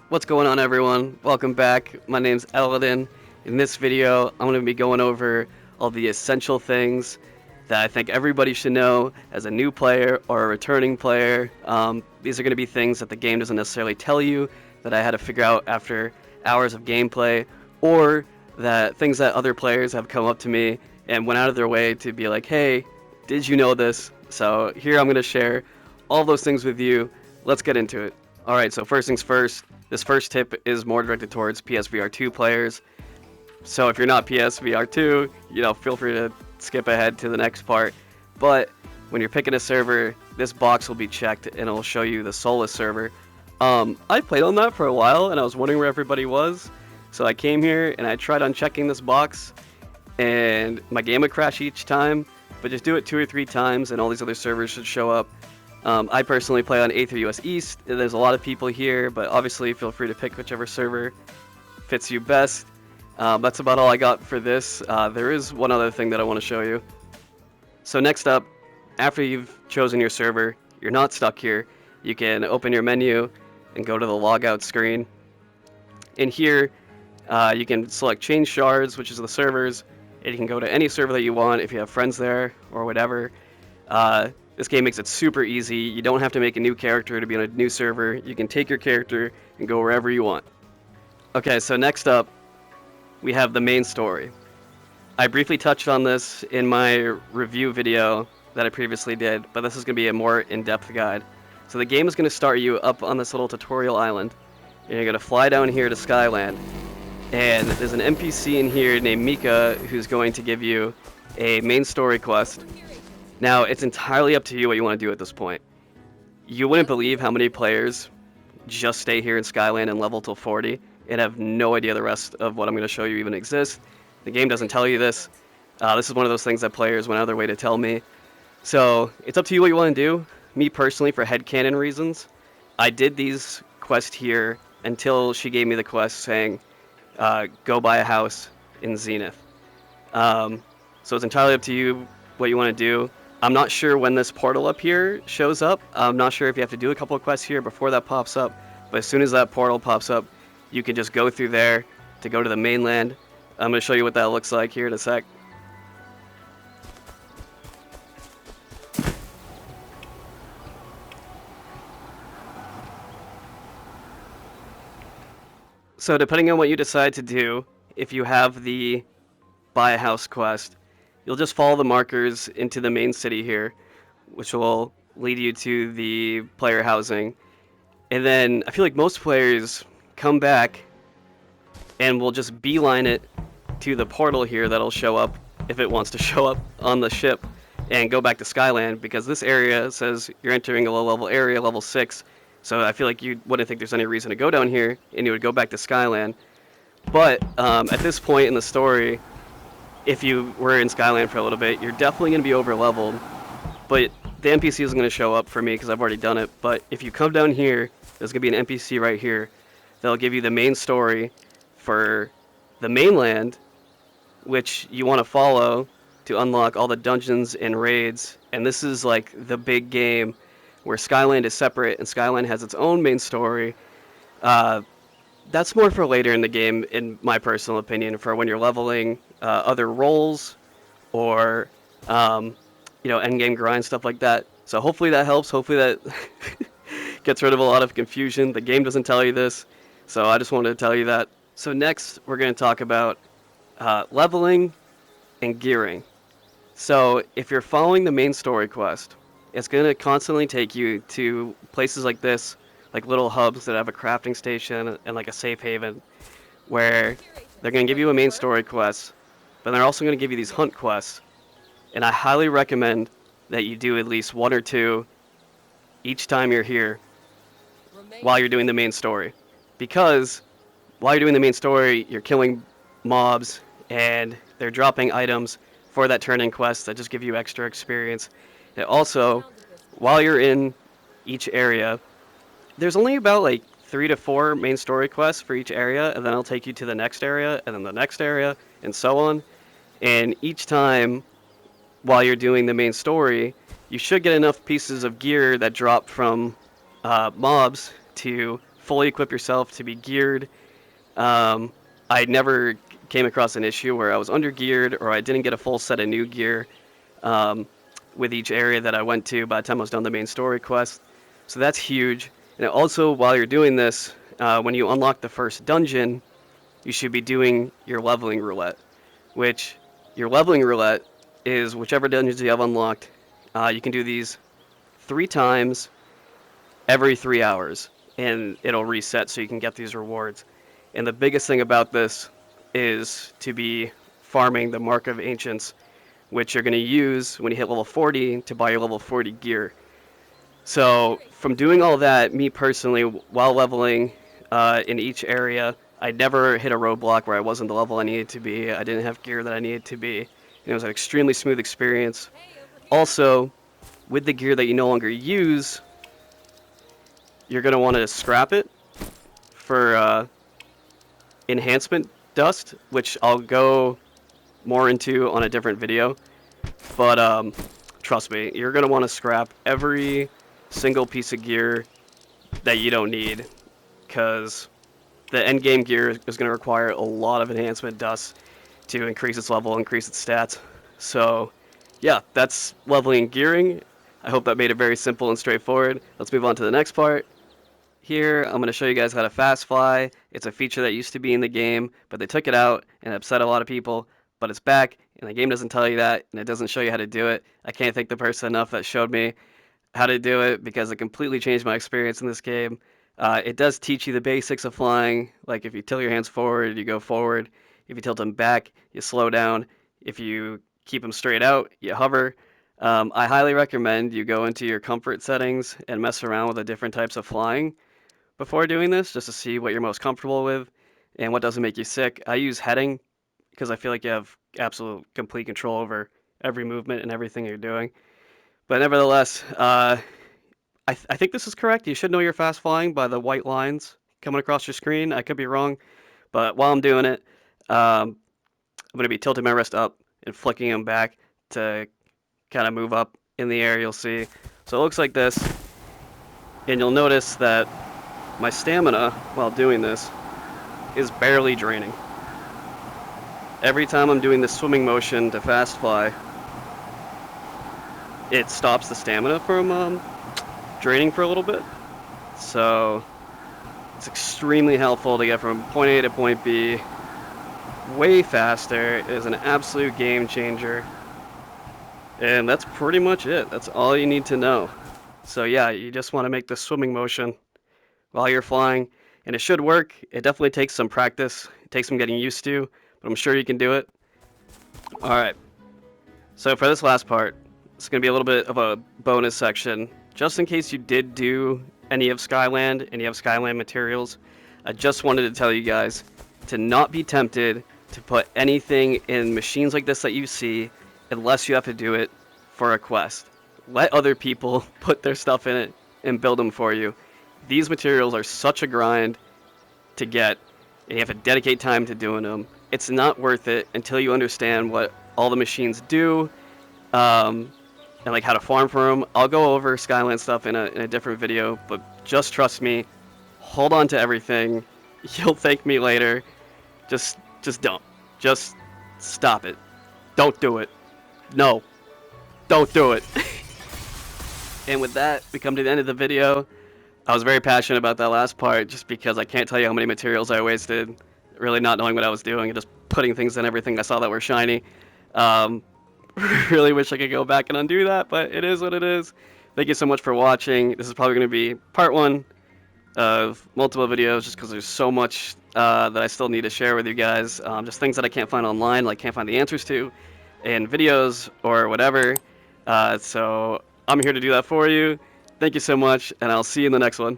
What's going on, everyone? Welcome back. My name's Eladin. In this video, I'm going to be going over all the essential things that I think everybody should know as a new player or a returning player. These are going to be things that the game doesn't necessarily tell you, that I had to figure out after hours of gameplay, or that things that other players have come up to me and went out of their way to be like, hey, did you know this? So here I'm going to share all those things with you. Let's get into it. Alright, so first things first, this first tip is more directed towards PSVR 2 players. So if you're not PSVR 2, feel free to skip ahead to the next part. But when you're picking a server, this box will be checked and it'll show you the Solus server. I played on that for a while and I was wondering where everybody was. So I came here and I tried unchecking this box and my game would crash each time, but just do it 2 or 3 times and all these other servers should show up. I personally play on A3 US East. There's a lot of people here, but obviously feel free to pick whichever server fits you best. That's about all I got for this. There is one other thing that I want to show you. So next up, after you've chosen your server, you're not stuck here. You can open your menu and go to the logout screen. In here, you can select change shards, which is the servers, and you can go to any server that you want if you have friends there or whatever. This game makes it super easy. You don't have to make a new character to be on a new server. You can take your character and go wherever you want. Okay, so next up, we have the main story. I briefly touched on this in my review video that I previously did, but this is going to be a more in-depth guide. So the game is going to start you up on this little tutorial island, and you're going to fly down here to Skyland. And there's an NPC in here named Mika who's going to give you a main story quest. Now, it's entirely up to you what you want to do at this point. You wouldn't believe how many players just stay here in Skyland and level till 40 and have no idea the rest of what I'm going to show you even exists. The game doesn't tell you this. This is one of those things that players went out of their way to tell me. So, it's up to you what you want to do. Me personally, for headcanon reasons, I did these quests here until she gave me the quest saying, go buy a house in Zenith. So it's entirely up to you what you want to do. I'm not sure when this portal up here shows up. I'm not sure if you have to do a couple of quests here before that pops up. But as soon as that portal pops up, you can just go through there to go to the mainland. I'm going to show you what that looks like here in a sec. So depending on what you decide to do, if you have the buy a house quest, you'll just follow the markers into the main city here, which will lead you to the player housing. And then I feel like most players come back and will just beeline it to the portal here that'll show up if it wants to show up on the ship and go back to Skyland, because this area says you're entering a low level area, level 6. So I feel like you wouldn't think there's any reason to go down here and you would go back to Skyland. But at this point in the story, if you were in Skyland for a little bit, you're definitely going to be over leveled. But the NPC isn't going to show up for me because I've already done it. But if you come down here, there's going to be an NPC right here that'll give you the main story for the mainland, which you want to follow to unlock all the dungeons and raids. And this is like the big game where Skyland is separate and Skyland has its own main story. That's more for later in the game, in my personal opinion, for when you're leveling other roles or endgame grind, stuff like that. So hopefully that helps. Hopefully that gets rid of a lot of confusion. The game doesn't tell you this, so I just wanted to tell you that. So next, we're going to talk about leveling and gearing. So if you're following the main story quest, it's going to constantly take you to places like this, like little hubs that have a crafting station and like a safe haven, where they're going to give you a main story quest, but they're also going to give you these hunt quests. And I highly recommend that you do at least 1 or 2 each time you're here while you're doing the main story. Because while you're doing the main story, you're killing mobs and they're dropping items for that turn-in quest that just give you extra experience. And also, while you're in each area, there's only about like 3 to 4 main story quests for each area, and then it'll take you to the next area, and then the next area, and so on. And each time, while you're doing the main story, you should get enough pieces of gear that drop from mobs to fully equip yourself to be geared. I never came across an issue where I was under geared or I didn't get a full set of new gear with each area that I went to by the time I was done the main story quest. So that's huge. And also, while you're doing this, when you unlock the first dungeon, you should be doing your leveling roulette, which your leveling roulette is whichever dungeons you have unlocked. You can do these 3 times every 3 hours, and it'll reset so you can get these rewards. And the biggest thing about this is to be farming the Mark of Ancients, which you're going to use when you hit level 40 to buy your level 40 gear. So from doing all that, me personally, while leveling in each area, I never hit a roadblock where I wasn't the level I needed to be. I didn't have gear that I needed to be. And it was an extremely smooth experience. Also, with the gear that you no longer use, you're going to want to scrap it for enhancement dust, which I'll go more into on a different video. But trust me, you're going to want to scrap every single piece of gear that you don't need, because the end game gear is going to require a lot of enhancement dust to increase its level, increase its stats. So yeah, that's leveling and gearing. I hope that made it very simple and straightforward. Let's move on to the next part. Here, I'm going to show you guys how to fast fly. It's a feature that used to be in the game, but they took it out and upset a lot of people. But it's back, and the game doesn't tell you that, and it doesn't show you how to do it. I can't thank the person enough that showed me how to do it, because it completely changed my experience in this game. It does teach you the basics of flying, like if you tilt your hands forward, you go forward. If you tilt them back, you slow down. If you keep them straight out, you hover. I highly recommend you go into your comfort settings and mess around with the different types of flying before doing this, just to see what you're most comfortable with and what doesn't make you sick. I use heading because I feel like you have absolute complete control over every movement and everything you're doing. But nevertheless, I think this is correct. You should know you're fast flying by the white lines coming across your screen. I could be wrong, but while I'm doing it, I'm going to be tilting my wrist up and flicking them back to kind of move up in the air, you'll see. So it looks like this, and you'll notice that my stamina while doing this is barely draining. Every time I'm doing this swimming motion to fast fly, it stops the stamina from draining for a little bit. So it's extremely helpful to get from point A to point B way faster. It is an absolute game changer. And that's pretty much it. That's all you need to know. So yeah, you just want to make the swimming motion while you're flying, and it should work. It definitely takes some practice. It takes some getting used to, but I'm sure you can do it. Alright, so for this last part, it's going to be a little bit of a bonus section. Just in case you did do any of Skyland and you have Skyland materials, I just wanted to tell you guys to not be tempted to put anything in machines like this that you see unless you have to do it for a quest. Let other people put their stuff in it and build them for you. These materials are such a grind to get, and you have to dedicate time to doing them. It's not worth it until you understand what all the machines do, and like how to farm for them. I'll go over Skyland stuff in a different video, but just trust me, hold on to everything. You'll thank me later. Just don't. Just stop it. Don't do it. No, don't do it. And with that, we come to the end of the video. I was very passionate about that last part just because I can't tell you how many materials I wasted really not knowing what I was doing and just putting things in everything I saw that were shiny. Really wish I could go back and undo that, but it is what it is. Thank you so much for watching. This is probably going to be part 1 of multiple videos just because there's so much that I still need to share with you guys. Just things that I can't find online, like can't find the answers to in videos or whatever. So I'm here to do that for you. Thank you so much, and I'll see you in the next one.